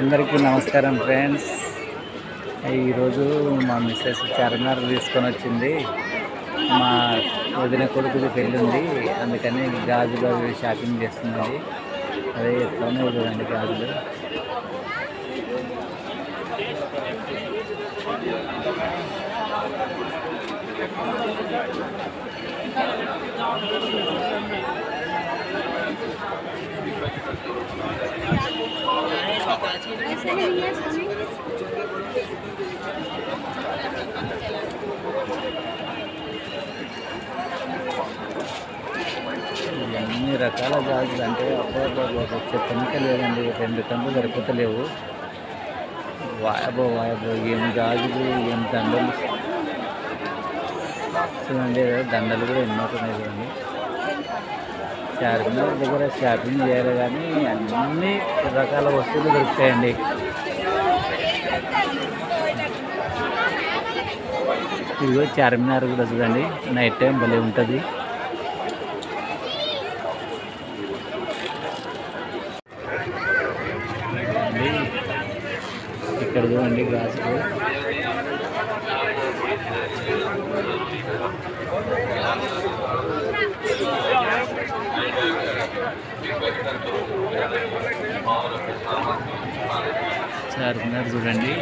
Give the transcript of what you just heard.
అందరికీ నమస్కారం ఫ్రెండ్స్. ఈరోజు మా మిస్సెస్ చార్మినార్ తీసుకొని వచ్చింది. మా వదిన కొడుకుది పెళ్ళి ఉంది, అందుకని గాజులు అవి షాపింగ్ చేస్తున్నది. అదే ఎట్లనే చూడండి గాజులు. అన్ని రకాల గాజులు అంటే అబ్బో చెప్పనిక లేదండి. 2 కళ్ళు సరిపోతలేవు. వాయబో ఏం గాజులు, ఏం దండలు చూడండి. దండలు కూడా ఎన్నో ఉన్నాయి చూడండి. చార్మినార్ దగ్గర షాపింగ్ చేయాలి కానీ అన్ని రకాల వస్తువులు దొరుకుతాయండి. ఇదిగో చార్మినార్ కూడా చూడండి, నైట్ టైం భలే ఉంటుంది. ఇక్కడ చూడండి గాజులు. చార్మినార్ చూడండి.